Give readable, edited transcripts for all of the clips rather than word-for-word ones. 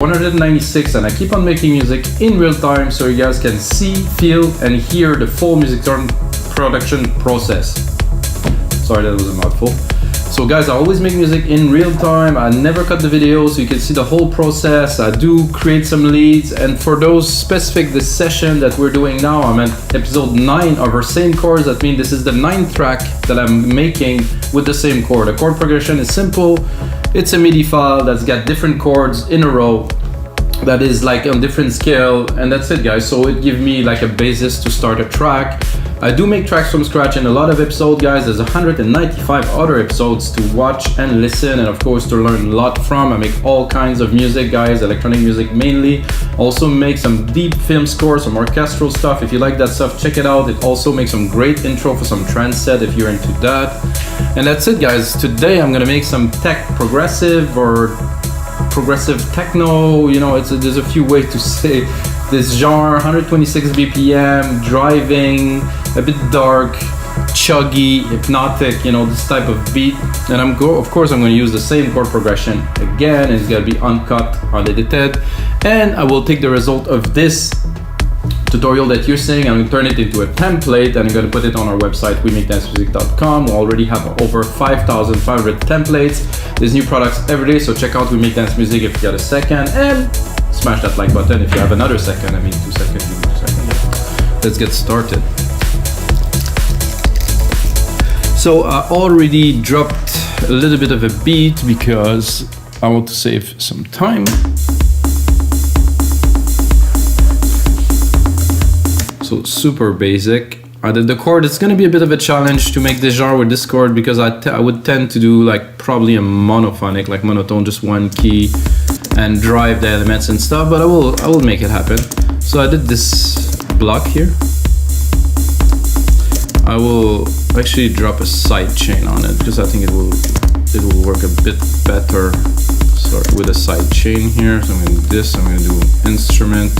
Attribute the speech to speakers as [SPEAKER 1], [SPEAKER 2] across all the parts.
[SPEAKER 1] 196, and I keep on making music in real time so you guys can see, feel, and hear the full music production process. Sorry, that was a mouthful. So guys, I always make music in real time. I never cut the video so you can see the whole process. I do create some leads, and for those specific, this session that we're doing now, I'm at episode 9 of our SAME chords. That means this is the 9th track that I'm making with the same chord. The chord progression is simple. It's a MIDI file that's got different chords in a row that is like on different scale, and that's it guys. So it gives me like a basis to start a track. I do make tracks from scratch in a lot of episodes guys. There's 195 other episodes to watch and listen, and of course to learn a lot from. I make all kinds of music guys, electronic music mainly. Also make some deep film scores, some orchestral stuff. If you like that stuff, check it out. It also makes some great intro for some trance set if you're into that. And that's it guys. Today I'm gonna make some tech progressive or progressive techno, you know, there's a few ways to say this genre. 126 BPM, driving, a bit dark, chuggy, hypnotic, you know, this type of beat. And of course I'm going to use the same chord progression again, and it's going to be uncut, unedited, and I will take the result of this tutorial that you're seeing, I'm going to turn it into a template, and I'm going to put it on our website, weMakeDanceMusic.com. We already have over 5,500 templates. There's new products every day, so check out We Make Dance Music if you got a second, and smash that like button if you have another second. I mean 2 seconds, 2 seconds. Let's get started. So I already dropped a little bit of a beat because I want to save some time. So super basic. I did the chord. It's gonna be a bit of a challenge to make this genre with this chord because I would tend to do like probably a monophonic, like monotone, just one key, and drive the elements and stuff. But I will make it happen. So I did this block here. I will actually drop a side chain on it because I think it will work a bit better. Start with a side chain here. So I'm gonna do this. I'm gonna do instrument.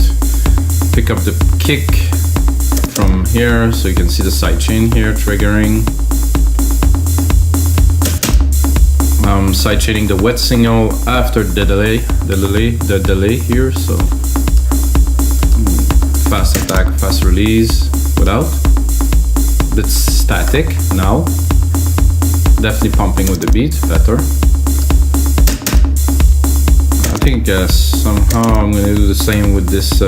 [SPEAKER 1] Pick up the kick from here, so you can see the side chain here triggering. Side chaining the wet signal after the delay here. So fast attack, fast release without. Bit static now. Definitely pumping with the beat better. I think somehow I'm gonna do the same with this.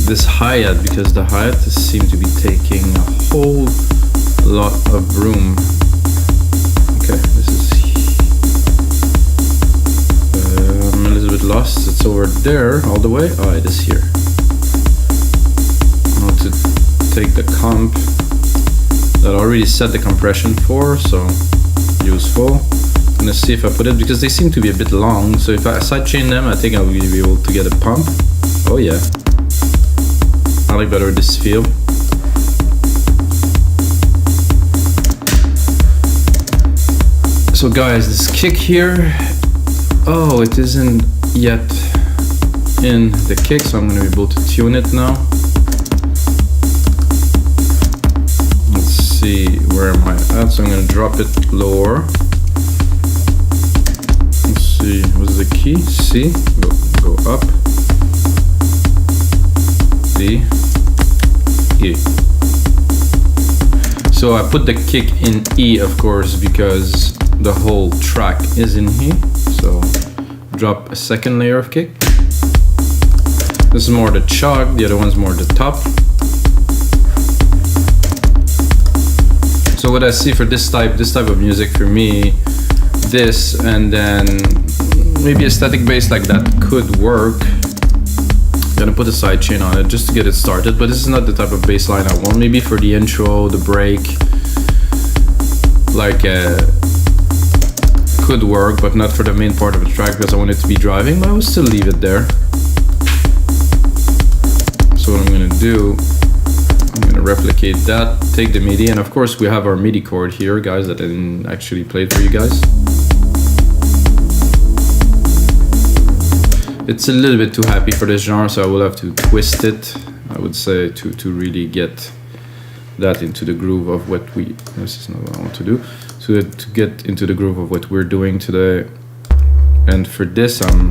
[SPEAKER 1] This hi-hat, because the hi-hat seems to be taking a whole lot of room. Okay, this is I'm a little bit lost. It's over there all the way. Oh, it is here. I want to take the comp that I already set the compression for, so useful. I'm gonna see if I put it, because they seem to be a bit long, so if I sidechain them, I think I'll be able to get a pump. Oh yeah. I like better this feel. So guys, this kick here, oh, it isn't yet in the kick, so I'm going to be able to tune it now. Let's see, where am I at? So I'm going to drop it lower. Let's see, what's the key? C, go up. D, E. So I put the kick in E, of course, because the whole track is in here. So drop a second layer of kick. This is more the chug, the other one's more the top. So what I see for this type of music, for me, this, and then maybe a static bass like that could work. Gonna put a side chain on it just to get it started, but this is not the type of bass line I want. Maybe for the intro, the break, like could work, but not for the main part of the track because I want it to be driving, but I will still leave it there. So what I'm gonna do, I'm gonna replicate that, take the MIDI, and of course we have our MIDI chord here, guys, that I didn't actually play for you guys. It's a little bit too happy for this genre, so I will have to twist it, I would say, to really get that into the groove of what we, this is not what I want to do, so to get into the groove of what we're doing today. And for this, I'm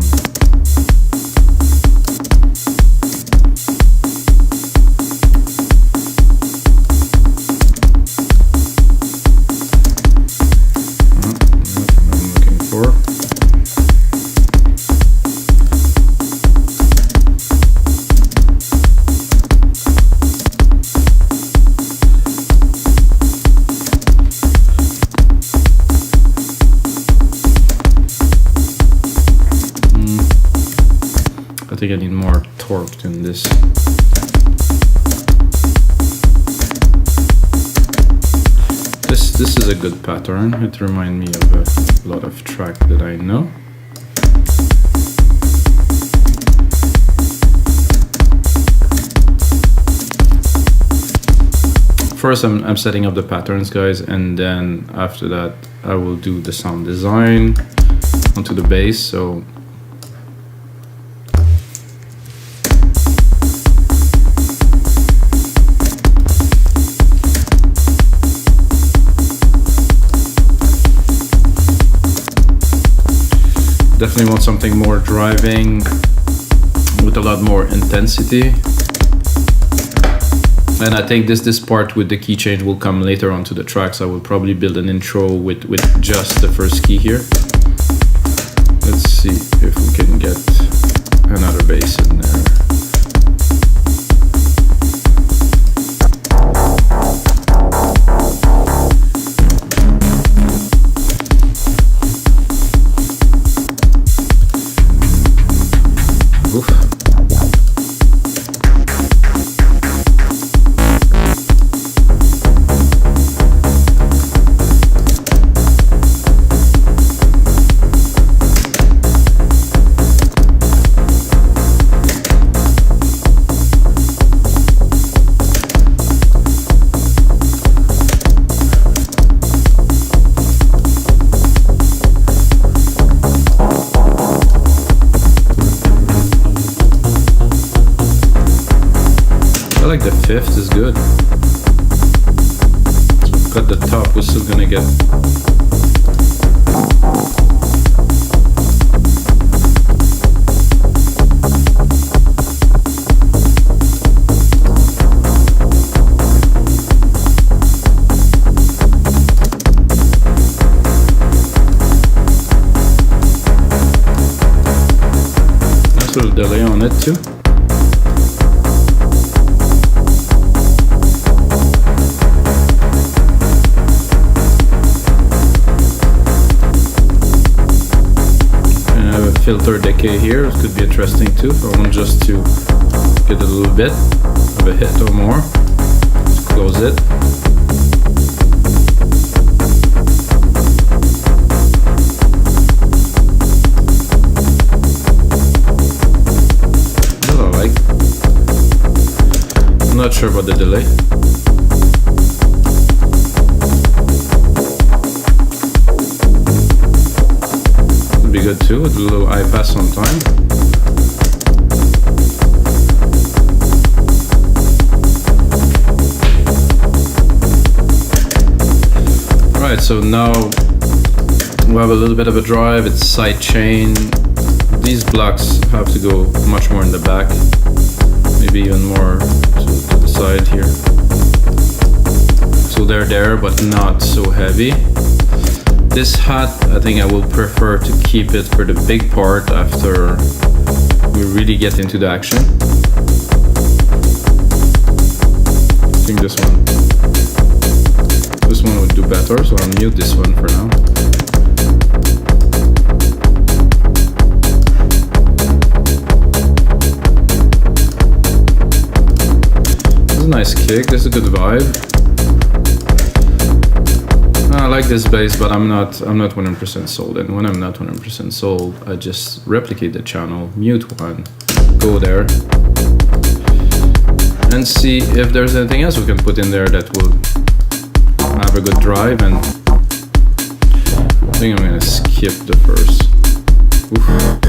[SPEAKER 1] looking for. I think I need more torque than this. This is a good pattern. It reminds me of a lot of track that I know. First, I'm setting up the patterns, guys, and then after that, I will do the sound design onto the bass. So definitely want something more driving with a lot more intensity. And I think this part with the key change will come later onto the tracks. I will probably build an intro with just the first key here. Let's see if we can get another bass in there. I like the fifth is good. So cut the top, we're still gonna get nice little delay on it too. Filter decay here, it could be interesting too. I want just to get a little bit of a hit or more. Let's close it. That I like. I'm not sure about the delay. Be good too, with a little high pass on time. Alright, so now we have a little bit of a drive, it's side chain. These blocks have to go much more in the back, maybe even more to the side here. So they're there, but not so heavy. This hat, I think I will prefer to keep it for the big part after we really get into the action. I think this one would do better, so I'll mute this one for now. This is a nice kick, this is a good vibe. I like this bass, but I'm not 100% sold. And when I'm not 100% sold, I just replicate the channel, mute one, go there, and see if there's anything else we can put in there that will have a good drive. And I think I'm gonna skip the verse. Oof.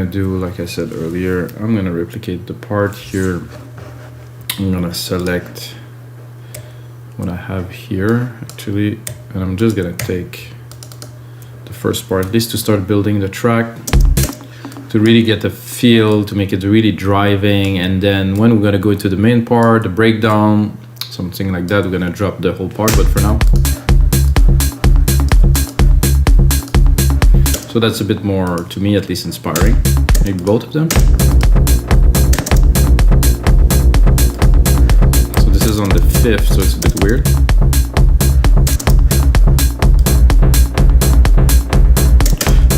[SPEAKER 1] gonna do, like I said earlier, I'm gonna replicate the part here. I'm gonna select what I have here actually, and I'm just gonna take the first part, this to start building the track, to really get the feel, to make it really driving, and then when we're gonna go into the main part, the breakdown, something like that, we're gonna drop the whole part, but for now. So that's a bit more, to me at least, inspiring. Maybe both of them. So this is on the 5th, so it's a bit weird.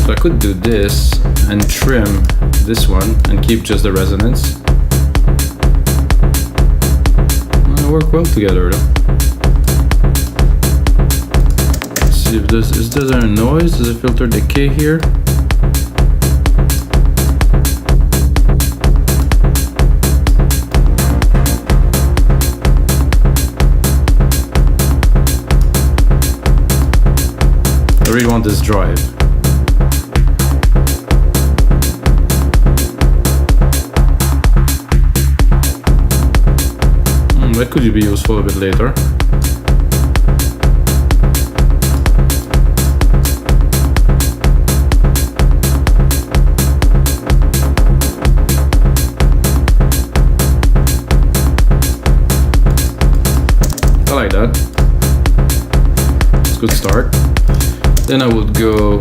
[SPEAKER 1] So I could do this and trim this one and keep just the resonance. They work well together though. See if is there a noise? Does it filter decay here? I really want this drive. That could be useful a bit later. I like that. It's a good start. Then I would go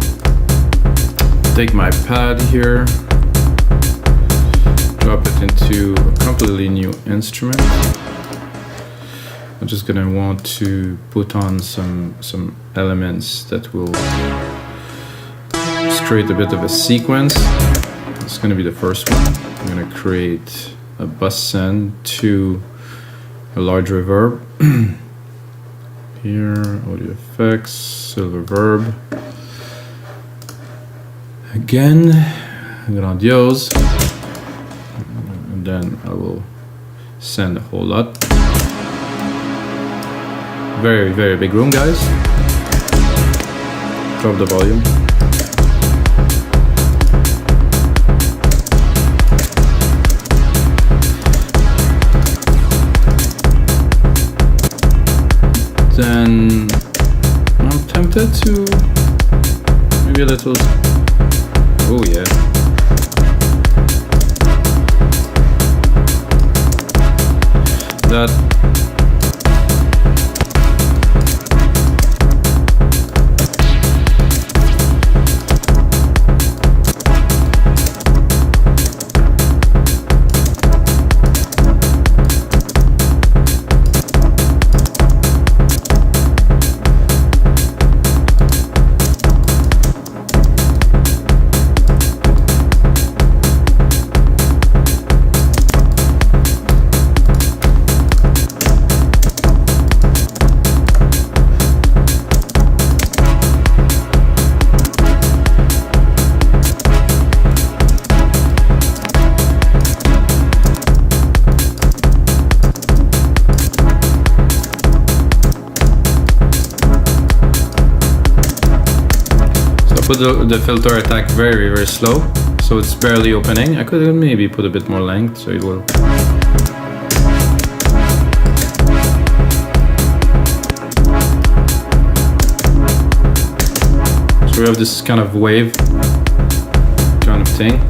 [SPEAKER 1] take my pad here, drop it into a completely new instrument. I'm just gonna want to put on some elements that will just create a bit of a sequence. It's gonna be the first one. I'm gonna create a bus send to a large reverb. Here, audio effects, silver verb. Again, grandiose. And then I will send a whole lot. Very, very big room, guys. Drop the volume. Then I'm tempted to maybe a little. Oh yeah. That. Put the filter attack very, very slow, so it's barely opening. I could maybe put a bit more length, so it will. So we have this kind of wave kind of thing.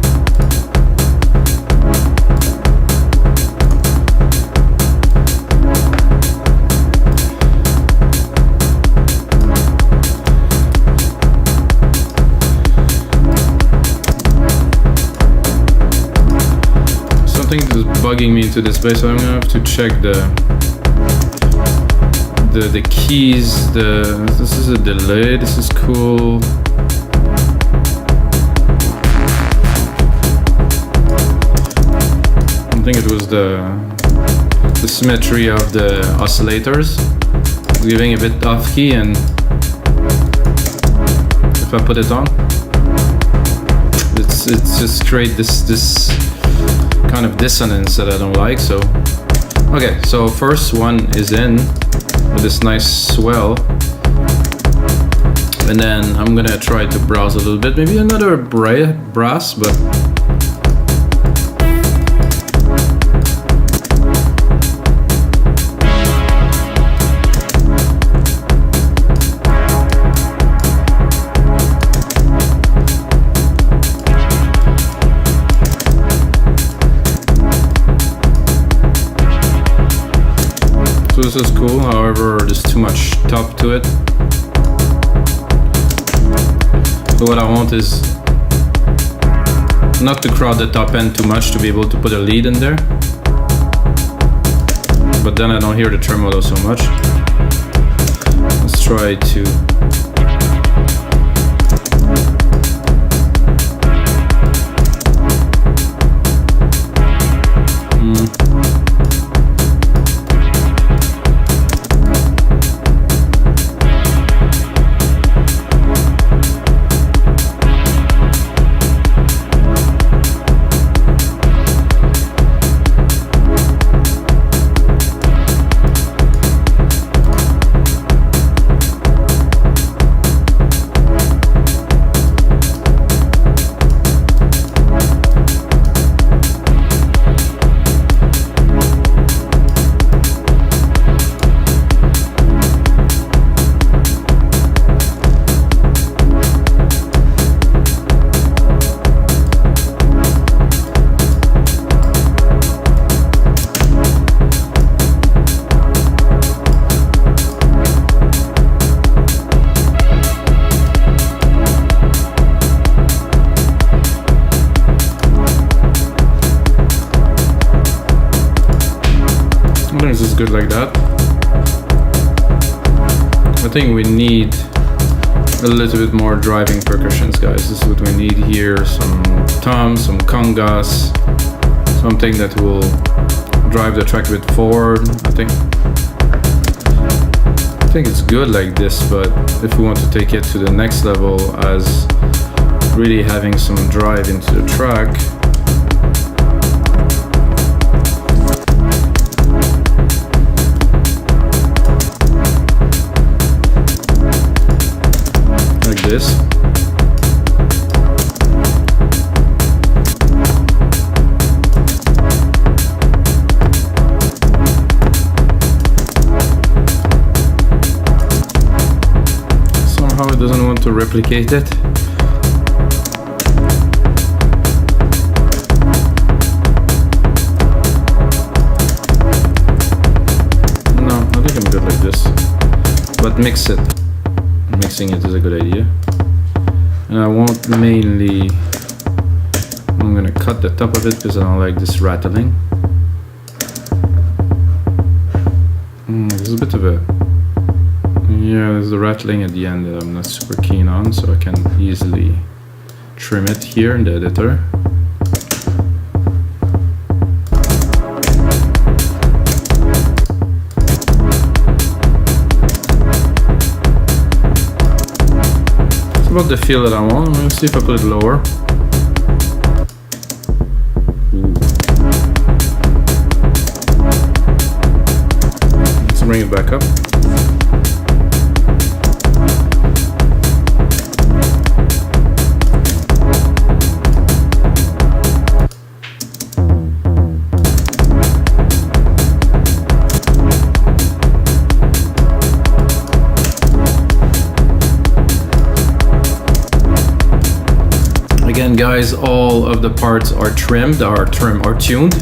[SPEAKER 1] Something is bugging me into this place, so I'm gonna have to check the keys. This is a delay. This is cool. I think it was the symmetry of the oscillators giving a bit off key, and if I put it on, it's just create this kind of dissonance that I don't like. So okay, so first one is in with this nice swell, and then I'm gonna try to browse a little bit, maybe another brass, but So this is cool, however, there's too much top to it. So what I want is not to crowd the top end too much to be able to put a lead in there. But then I don't hear the tremolo so much. Let's try to this is good like that. I think we need a little bit more driving percussions, guys. This is what we need here. Some toms, some congas, something that will drive the track a bit forward. I think it's good like this, but if we want to take it to the next level as really having some drive into the track, this. Somehow it doesn't want to replicate it. No, I think I'm good like this. But mix it. Mixing it is a good idea. And I want mainly, I'm gonna cut the top of it because I don't like this rattling. There's a bit of a, yeah, there's the rattling at the end that I'm not super keen on, so I can easily trim it here in the editor. About the feel that I want. I'm gonna see if I put it lower. Let's bring it back up. Again, guys, all of the parts are trimmed, are tuned.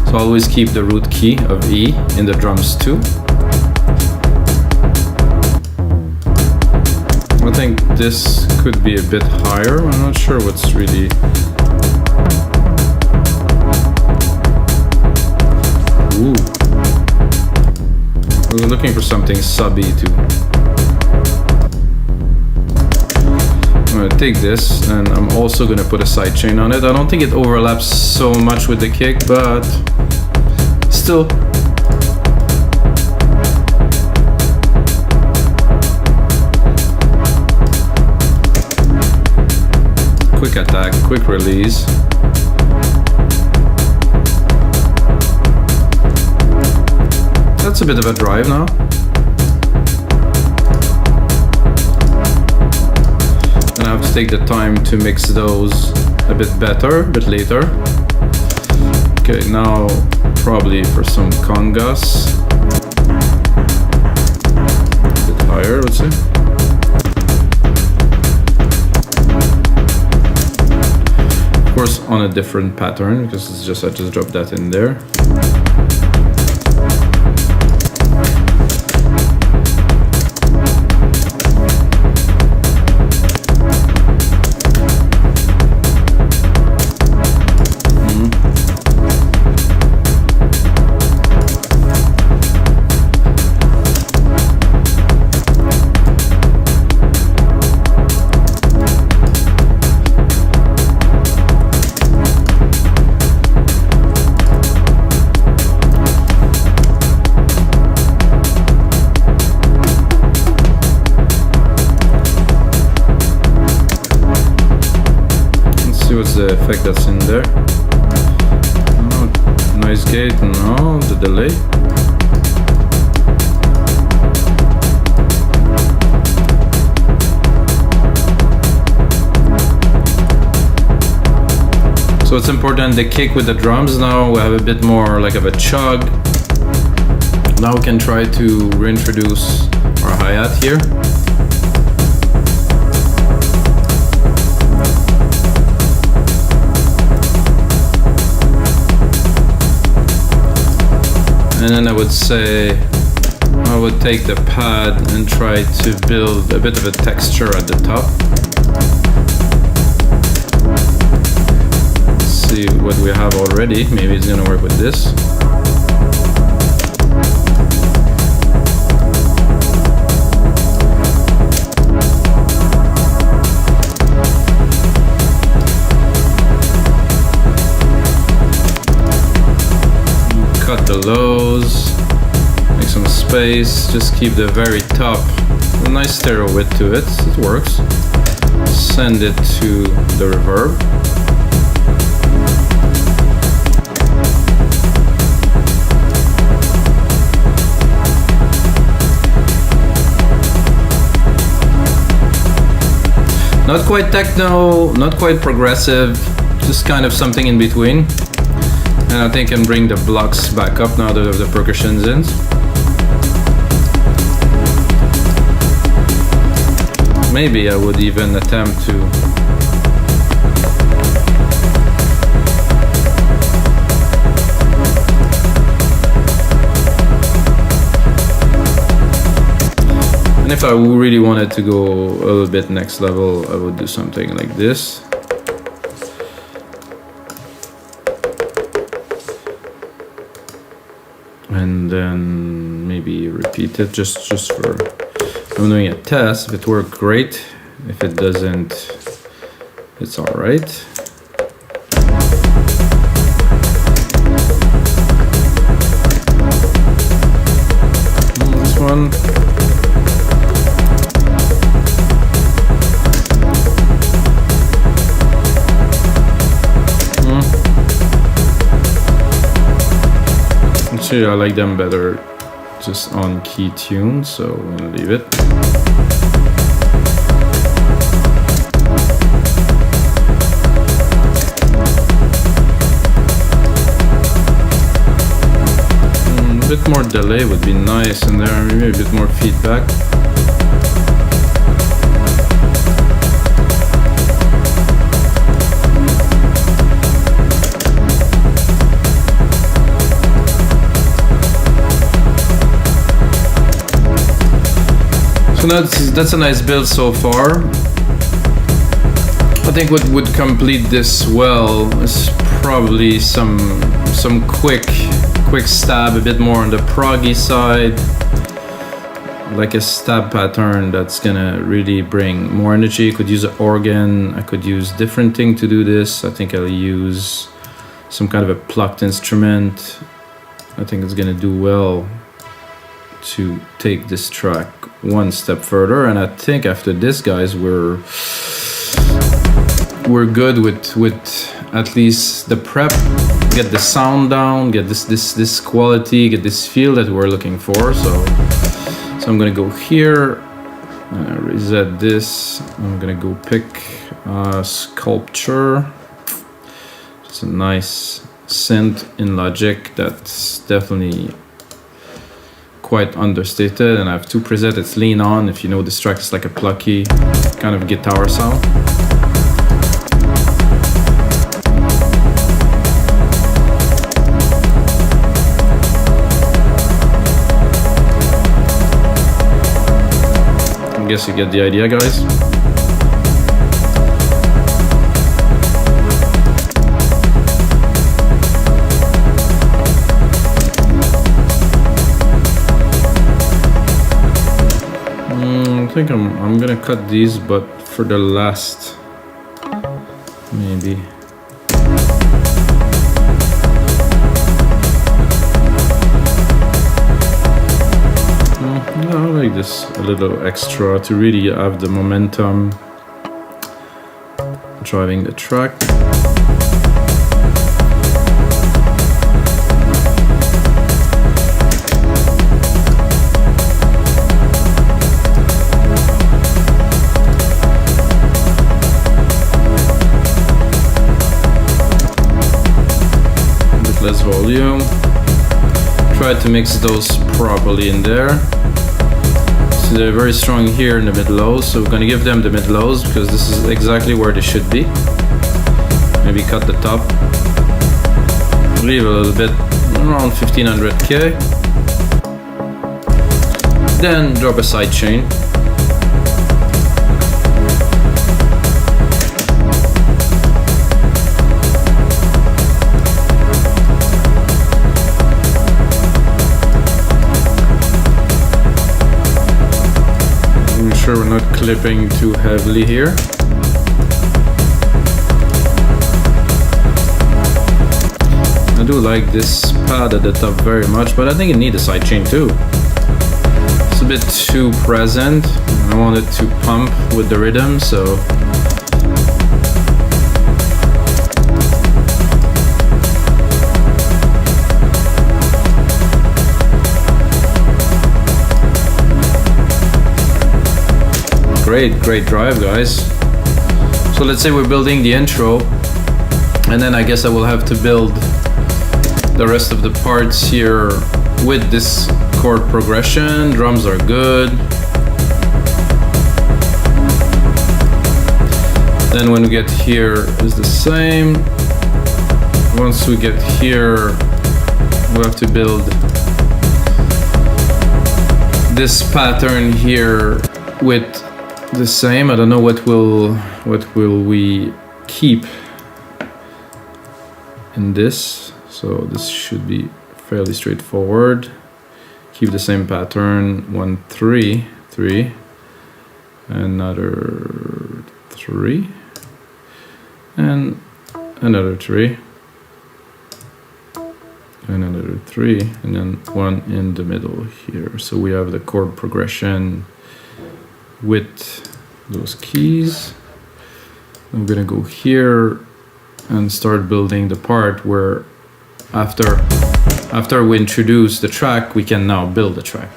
[SPEAKER 1] So always keep the root key of E in the drums too. I think this could be a bit higher. I'm not sure what's really. Ooh. We're looking for something subby too. I'm gonna take this and I'm also gonna put a sidechain on it. I don't think it overlaps so much with the kick, but still. Quick attack, quick release. That's a bit of a drive now. And I have to take the time to mix those a bit better, a bit later. Okay, now probably for some congas. A bit higher, I would say. Of course, on a different pattern, because it's just I just dropped that in there. effect that's in there. Oh, noise gate, no, the delay. So it's important the kick with the drums. Now we have a bit more like of a chug. Now we can try to reintroduce our hi-hat here. And then I would say I would take the pad and try to build a bit of a texture at the top. See what we have already. Maybe it's gonna work with this. Cut the lows, make some space, just keep the very top, a nice stereo width to it, it works. Send it to the reverb. Not quite techno, not quite progressive, just kind of something in between. And I think I can bring the blocks back up now that I have the percussions in. Maybe I would even attempt to and if I really wanted to go a little bit next level, I would do something like this. And then maybe repeat it just for, I'm doing a test. If it worked, great. If it doesn't, it's all right. This one. Actually, I like them better just on key tunes, so I'm gonna leave it. A bit more delay would be nice in there, maybe a bit more feedback. So that's a nice build so far. I think what would complete this well is probably some quick stab, a bit more on the proggy side, like a stab pattern that's gonna really bring more energy. Could use an organ, I could use different thing to do this. I think I'll use some kind of a plucked instrument. I think it's gonna do well to take this track one step further, and I think after this, guys, we're good with at least the prep. Get the sound down, get this quality, get this feel that we're looking for. So I'm gonna go here, reset this. I'm gonna go pick Sculpture. It's a nice synth in Logic that's definitely quite understated, and I have two presets. It's Lean On. If you know, this track is like a plucky kind of guitar sound. I guess you get the idea, guys. I think I'm gonna cut these, but for the last, maybe. No, I like this a little extra to really have the momentum driving the track. less volume. Try to mix those properly in there. So they're very strong here in the mid-lows, so we're gonna give them the mid-lows because this is exactly where they should be. Maybe cut the top. Leave a little bit, around 1500K. Then drop a side chain. Make sure we're not clipping too heavily here. I do like this pad at the top very much, but I think it needs a side chain too. It's a bit too present. I want it to pump with the rhythm, so great drive, guys. So let's say we're building the intro, and then I guess I will have to build the rest of the parts here with this chord progression. Drums are good. Then when we get here is the same. Once we get here, we have to build this pattern here with the same. I don't know what will we keep in this. So this should be fairly straightforward. Keep the same pattern, 1 3 3, another 3, and another 3, another 3, and then 1 in the middle here. So we have the chord progression with those keys. I'm gonna go here and start building the part where after we introduce the track, we can now build the track.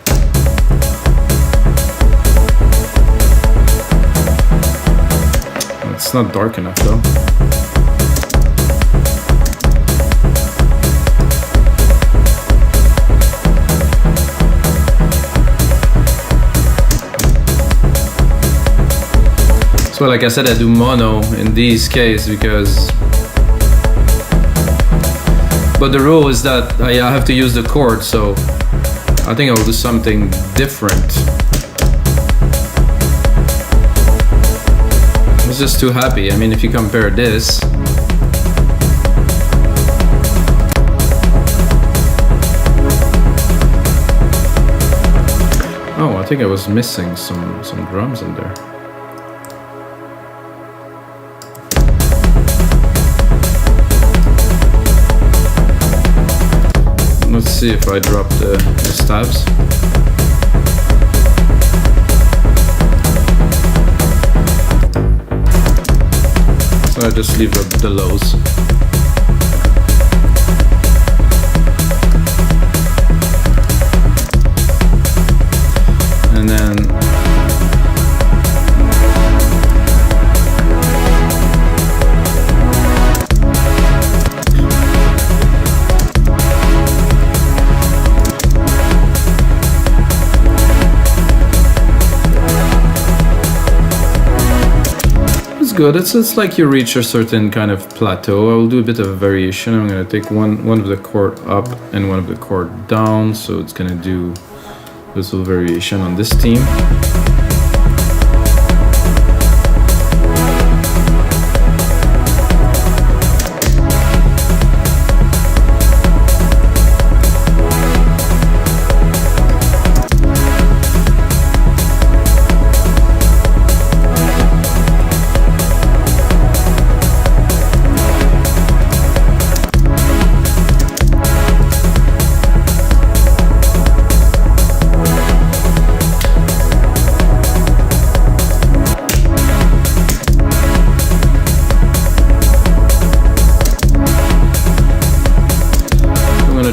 [SPEAKER 1] It's not dark enough though. So like I said, I do mono in these cases because, but the rule is that I have to use the chord, so I think I'll do something different. I was just too happy. I mean, if you compare this, oh, I think I was missing some drums in there. Let's see if I drop the stabs. So I just leave the lows. And then good. It's like you reach a certain kind of plateau. I will do a bit of a variation. I'm going to take one of the chord up and one of the chord down, so it's going to do this little variation on this theme.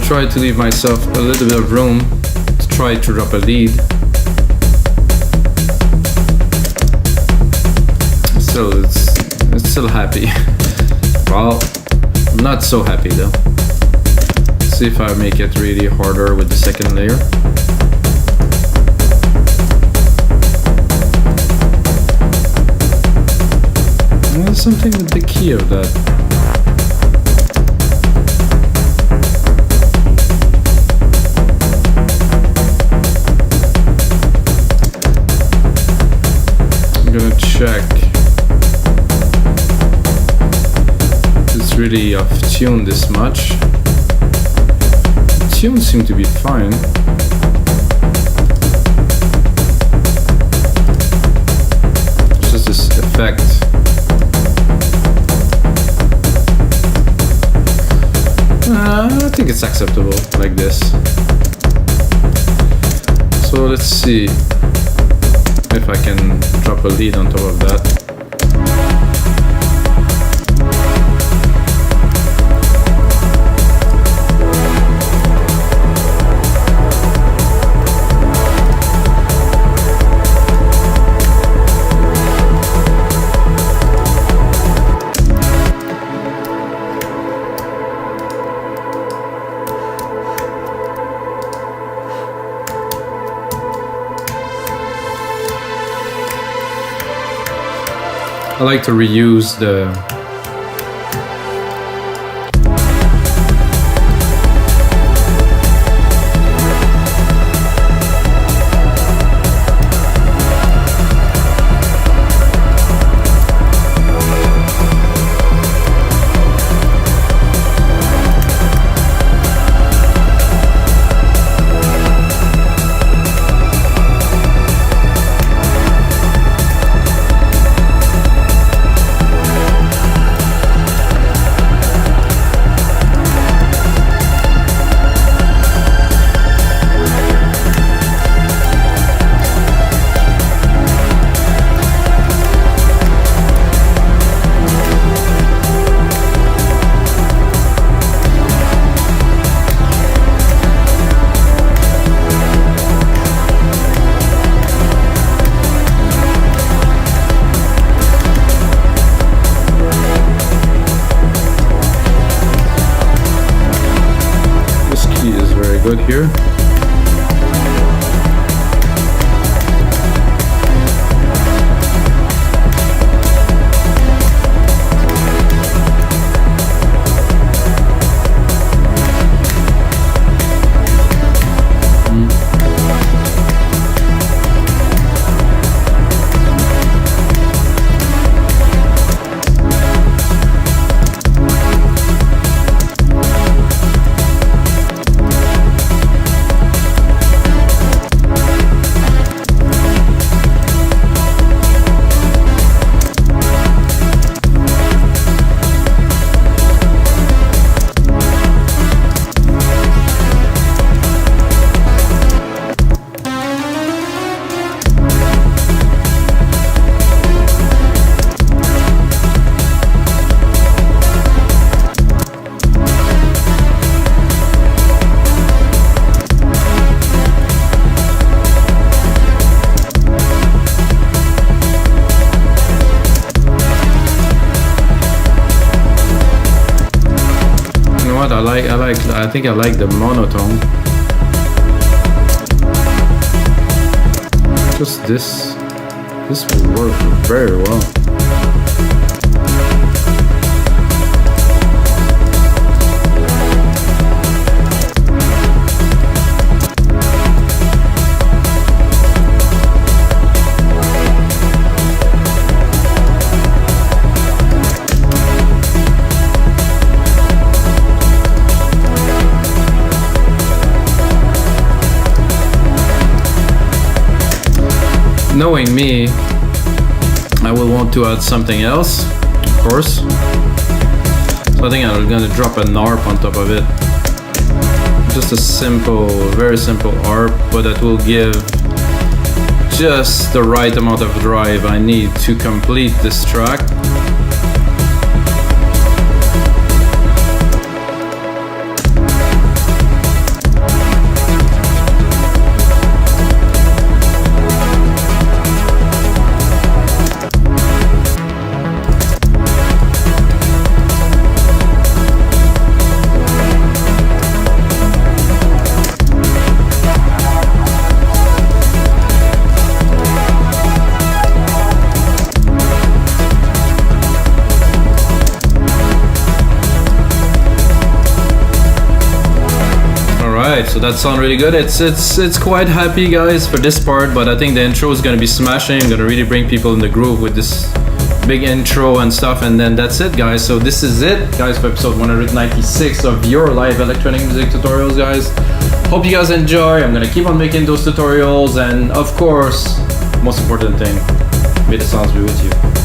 [SPEAKER 1] Try to leave myself a little bit of room to try to drop a lead. So it's still happy. Well, not so happy though. Let's see if I make it really harder with the second layer. There's something with the key of that. I'm gonna check. It's really off tune this much. The tunes seem to be fine. It's just this effect. I think it's acceptable like this. So let's see if I can drop a lead on top of that. I like to reuse the good here. I think I like the monotone. Just this will work very well. Knowing me, I will want to add something else, of course. So I think I'm gonna drop an ARP on top of it. Just a simple, very simple ARP, but that will give just the right amount of drive I need to complete this track. live, so that sounds really good. It's quite happy, guys, for this part, but I think the intro is gonna be smashing. I'm gonna really bring people in the groove with this big intro and stuff, and then that's it, guys. So this is it, guys, for episode 196 of your live electronic music tutorials, guys. Hope you guys enjoy. I'm gonna keep on making those tutorials, and of course, most important thing, may the sounds be with you.